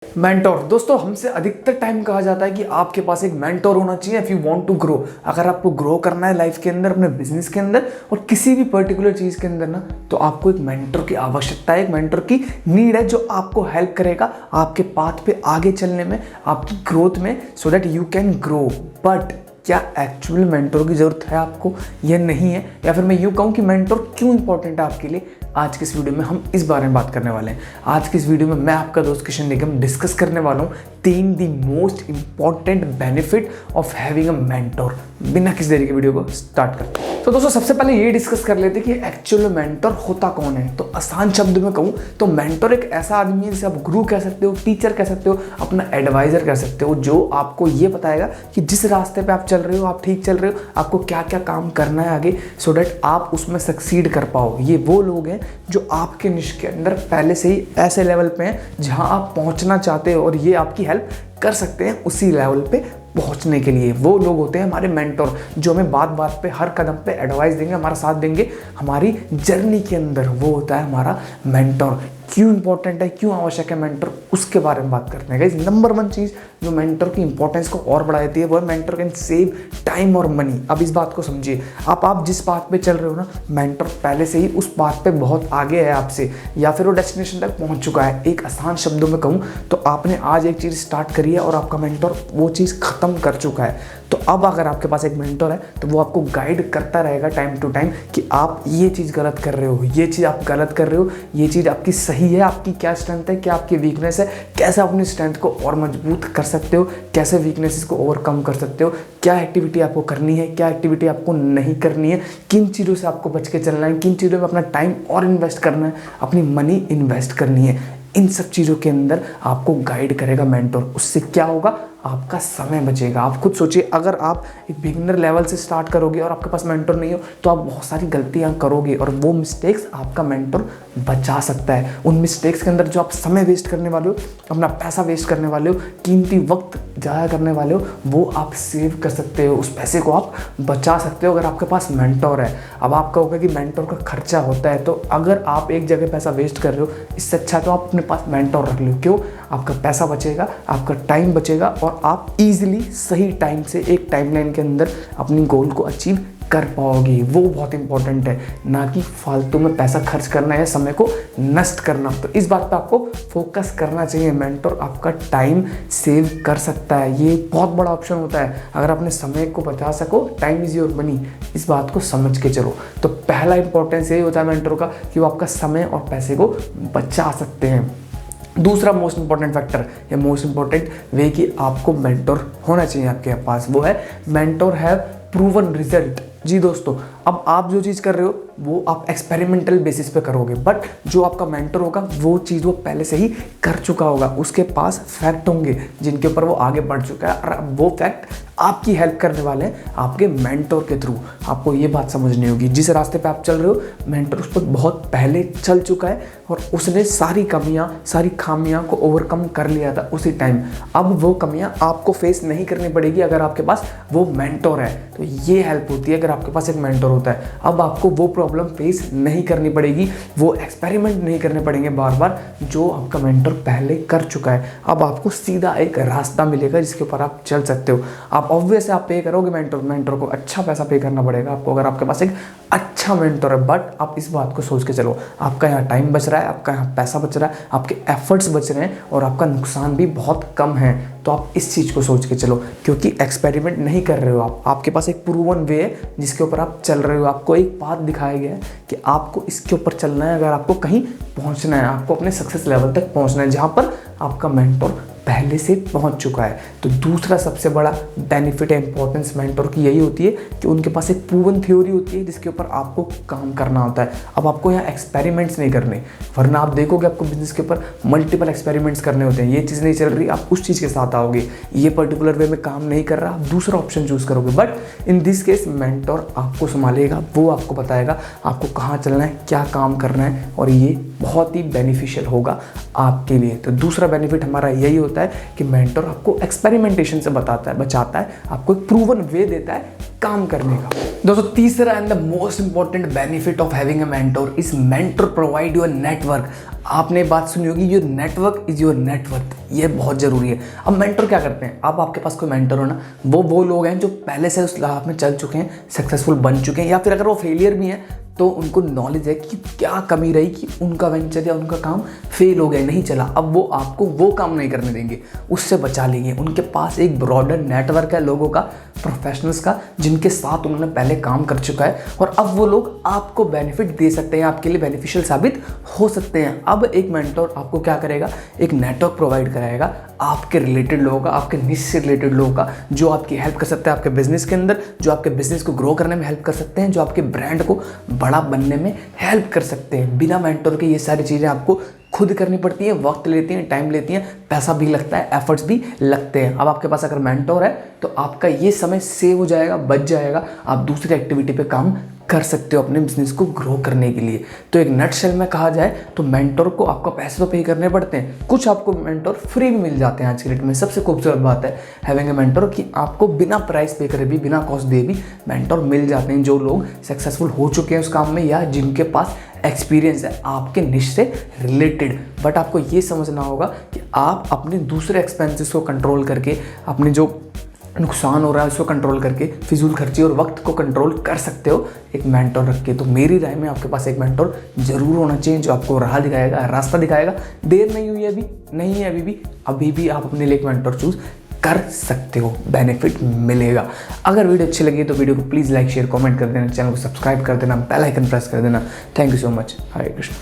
Mentor दोस्तों, हमसे अधिकतर टाइम कहा जाता है कि आपके पास एक मेंटोर होना चाहिए if you want to grow. अगर आपको ग्रो करना है लाइफ के अंदर, अपने बिजनेस के अंदर और किसी भी पर्टिकुलर चीज़ के अंदर ना, तो आपको एक मेंटोर की आवश्यकता है, एक मेंटोर की नीड है जो आपको हेल्प करेगा आपके पाथ पे आगे चलने में, आपकी ग्रोथ में, so that you can grow. But क्या एक्चुअल मेंटोर की ज़रूरत है आपको, यह नहीं है? या फिर मैं यूँ कहूँ कि मेंटोर क्यों इंपॉर्टेंट है आपके लिए, आज की इस वीडियो में हम इस बारे में बात करने वाले हैं। आज की इस वीडियो में मैं आपका दोस्त किशन निगम डिस्कस करने वाला हूँ 3 the most important benefit of having a mentor. बिना किसी देरी के वीडियो को स्टार्ट करते हैं। तो दोस्तों, सबसे पहले ये डिस्कस कर लेते हैं कि एक्चुअल मेंटोर होता कौन है। तो आसान शब्द में कहूँ तो मेंटोर एक ऐसा आदमी है जिसे आप गुरु कह सकते हो, टीचर कह सकते हो, अपना एडवाइजर कह सकते हो, जो आपको ये बताएगा कि जिस रास्ते पे आप चल रहे हो, आप ठीक चल रहे हो, आपको क्या क्या काम करना है आगे, सो दैट आप उसमें सक्सीड कर पाओ। ये वो लोग हैं जो आपके निश के अंदर पहले से ही ऐसे लेवल पे हैं जहां आप पहुंचना चाहते हो, और ये आपकी हेल्प कर सकते हैं उसी लेवल पे पहुंचने के लिए। वो लोग होते हैं हमारे मेंटोर, जो हमें बात बात पे, हर कदम पे एडवाइस देंगे, हमारा साथ देंगे हमारी जर्नी के अंदर। वो होता है हमारा मेंटोर। क्यों इंपॉर्टेंट है, क्यों आवश्यक है मेंटोर, उसके बारे में बात करते हैं गाइस। नंबर 1 चीज़ जो मेंटोर की इंपॉर्टेंस को और बढ़ा देती है वो है मेंटोर कैन सेव टाइम और मनी। अब इस बात को समझिए, आप जिस बात पे चल रहे हो ना, मेंटोर पहले से ही उस बात पे बहुत आगे है आपसे, या फिर वो डेस्टिनेशन तक पहुंच चुका है। एक आसान शब्दों में कहूँ तो आपने आज एक चीज़ स्टार्ट करी है और आपका मेंटोर वो चीज़ ख़त्म कर चुका है। तो अब अगर आपके पास एक मेंटोर है तो वो आपको गाइड करता रहेगा टाइम टू टाइम कि आप ये चीज़ गलत कर रहे हो, ये चीज़ आप गलत कर रहे हो, ये चीज़ आपकी सही है, आपकी क्या स्ट्रेंथ है, क्या आपकी वीकनेस है, कैसे अपनी स्ट्रेंथ को और मजबूत कर सकते हो, कैसे वीकनेसेस को ओवरकम कर सकते हो, क्या एक्टिविटी आपको करनी है, क्या एक्टिविटी आपको नहीं करनी है, किन चीज़ों से आपको बच के चलना है, किन चीज़ों में अपना टाइम और इन्वेस्ट करना है, अपनी मनी इन्वेस्ट करनी है। इन सब चीज़ों के अंदर आपको गाइड करेगा मेंटोर। उससे क्या होगा, आपका समय बचेगा। आप खुद सोचिए, अगर आप एक बिगिनर लेवल से स्टार्ट करोगे और आपके पास मेंटोर नहीं हो तो आप बहुत सारी गलतियां करोगे, और वो मिस्टेक्स आपका मेंटोर बचा सकता है। उन मिस्टेक्स के अंदर जो आप समय वेस्ट करने वाले हो, अपना पैसा वेस्ट करने वाले हो, कीमती वक्त ज़ाया करने वाले हो, वो आप सेव कर सकते हो। उस पैसे को आप बचा सकते हो अगर आपके पास मेंटोर है। अब आप कहोगे कि मेंटोर का खर्चा होता है, तो अगर आप एक जगह पैसा वेस्ट कर रहे हो, इससे अच्छा तो आप अपने पास मेंटोर रख लो। क्यों? आपका पैसा बचेगा, आपका टाइम बचेगा, और आप इजीली सही टाइम से एक टाइमलाइन के अंदर अपनी गोल को अचीव कर पाओगे। वो बहुत इंपॉर्टेंट है, ना कि फालतू में पैसा खर्च करना या समय को नष्ट करना। तो इस बात पे आपको फोकस करना चाहिए। मेंटोर आपका टाइम सेव कर सकता है, ये बहुत बड़ा ऑप्शन होता है। अगर अपने समय को बचा सको, टाइम इज योर मनी, इस बात को समझ के चलो। तो पहला इंपॉर्टेंस यही होता है मेंटोर का कि वो आपका समय और पैसे को बचा सकते हैं। दूसरा मोस्ट इंपॉर्टेंट फैक्टर या मोस्ट इंपॉर्टेंट वे कि आपको मेंटोर होना चाहिए आपके पास, वो है मेंटोर हैव प्रूवन रिजल्ट। जी दोस्तों, अब आप जो चीज़ कर रहे हो वो आप एक्सपेरिमेंटल बेसिस पे करोगे, बट जो आपका मेंटर होगा वो चीज़ वो पहले से ही कर चुका होगा। उसके पास फैक्ट होंगे जिनके ऊपर वो आगे बढ़ चुका है, और वो फैक्ट आपकी हेल्प करने वाले हैं आपके मेंटर के थ्रू। आपको ये बात समझनी होगी, जिस रास्ते पे आप चल रहे हो मेंटर उस पर बहुत पहले चल चुका है, और उसने सारी कमियाँ, सारी खामियाँ को ओवरकम कर लिया था उसी टाइम। अब वो कमियाँ आपको फेस नहीं करनी पड़ेगी अगर आपके पास वो मेंटर है। तो ये हेल्प होती है अगर आपके पास एक मेंटर होता है। अब आपको वो प्रॉब्लम फेस नहीं करनी पड़ेगी, वो एक्सपेरिमेंट नहीं करने पड़ेंगे बार बार, जो आपका मेंटर पहले कर चुका है। अब आपको सीधा एक रास्ता मिलेगा जिसके ऊपर आप चल सकते हो। आप ऑब्वियस आप पे करोगे मेंटर को अच्छा पैसा पे करना पड़ेगा आपको अगर आपके पास एक अच्छा मेंटर है। बट आप इस बात को सोच के चलो, आपका यहाँ टाइम बच रहा है, आपका यहाँ पैसा बच रहा है, आपके एफर्ट्स बच रहे हैं, और आपका नुकसान भी बहुत कम है। तो आप इस चीज़ को सोच के चलो, क्योंकि एक्सपेरिमेंट नहीं कर रहे हो आप, आपके पास एक प्रूवन वे है जिसके ऊपर आप चल रहे हो। आपको एक पाथ दिखाया गया है कि आपको इसके ऊपर चलना है अगर आपको कहीं पहुंचना है, आपको अपने सक्सेस लेवल तक पहुंचना है, जहां पर आपका मेंटर पहले से पहुंच चुका है। तो दूसरा सबसे बड़ा बेनिफिट है, इंपॉर्टेंस मेंटर की यही होती है कि उनके पास एक प्रूवन थ्योरी होती है जिसके ऊपर आपको काम करना होता है। अब आपको यहाँ एक्सपेरिमेंट्स नहीं करने, वरना आप देखोगे आपको बिजनेस के ऊपर मल्टीपल एक्सपेरिमेंट्स करने होते हैं। ये चीज़ नहीं चल रही, आप उस चीज़ के साथ आओगे, ये पर्टिकुलर वे में काम नहीं कर रहा, आप दूसरा ऑप्शन चूज करोगे। But in this case mentor आपको संभालेगा, वो आपको बताएगा आपको कहाँ चलना है, क्या काम करना है, और ये बहुत ही बेनिफिशियल होगा आपके लिए। तो दूसरा बेनिफिट हमारा यही होता है कि मेंटर आपको एक्सपेरिमेंटेशन से बचाता है, आपको एक प्रूवन वे देता है काम करने का। दोस्तों तीसरा and the most important benefit of having a mentor is mentor provide your network. आपने बात सुनी होगी, your network is your net worth, ये बहुत जरूरी है। अब मेंटर क्या करते हैं, अब आपके पास कोई मेंटर हो ना, वो लोग हैं जो पहले से उस लाभ में चल चुके हैं, सक्सेसफुल बन चुके हैं, या फिर अगर वो फेलियर भी हैं तो उनको नॉलेज है कि क्या कमी रही कि उनका वेंचर या उनका काम फेल हो गया, नहीं चला। अब वो आपको वो काम नहीं करने देंगे, उससे बचा लेंगे। उनके पास एक ब्रॉडर नेटवर्क है लोगों का, प्रोफेशनल्स का, जिनके साथ उन्होंने पहले काम कर चुका है, और अब वो लोग आपको बेनिफिट दे सकते हैं, आपके लिए बेनिफिशियल साबित हो सकते हैं। अब एक मेंटर आपको क्या करेगा, एक नेटवर्क प्रोवाइड कराएगा आपके रिलेटेड लोगों का, आपके निश से रिलेटेड लोगों का, जो आपकी हेल्प कर सकते हैं आपके बिजनेस के अंदर, जो आपके बिजनेस को ग्रो करने में हेल्प कर सकते हैं, जो आपके ब्रांड को बड़ा बनने में हेल्प कर सकते हैं। बिना मेंटर के ये सारी चीज़ें आपको खुद करनी पड़ती हैं, वक्त लेती हैं, टाइम लेती हैं, पैसा भी लगता है, एफर्ट्स भी लगते हैं। अब आपके पास अगर मेंटर है तो आपका ये समय सेव हो जाएगा, बच जाएगा, आप दूसरी एक्टिविटी पे काम कर सकते हो अपने बिजनेस को ग्रो करने के लिए। तो एक नटशेल में कहा जाए तो मेंटर को आपको पैसे तो पे करने पड़ते हैं, कुछ आपको मेंटर फ्री भी मिल जाते हैं आज के डेट में। सबसे खूबसूरत बात है हैविंग ए मेंटर कि आपको बिना प्राइस पे करे भी, बिना कॉस्ट दे भी मेंटर मिल जाते हैं, जो लोग सक्सेसफुल हो चुके हैं उस काम में या जिनके पास एक्सपीरियंस है आपके निश से रिलेटेड। बट आपको ये समझना होगा कि आप अपने दूसरे एक्सपेंसेस को कंट्रोल करके, अपने जो नुकसान हो रहा है उसको कंट्रोल करके, फिजूल खर्ची और वक्त को कंट्रोल कर सकते हो एक मेंटर रख के। तो मेरी राय में आपके पास एक मेंटर जरूर होना चाहिए जो आपको राह दिखाएगा, रास्ता दिखाएगा। देर नहीं हुई अभी, नहीं है अभी भी आप अपने लिए एक मेंटर चूज कर सकते हो, बेनिफिट मिलेगा। अगर वीडियो अच्छी लगी तो वीडियो को प्लीज़ लाइक शेयर कमेंट कर देना, चैनल को सब्सक्राइब कर देना, बेल आइकन प्रेस कर देना। Thank you so much. Hare Krishna.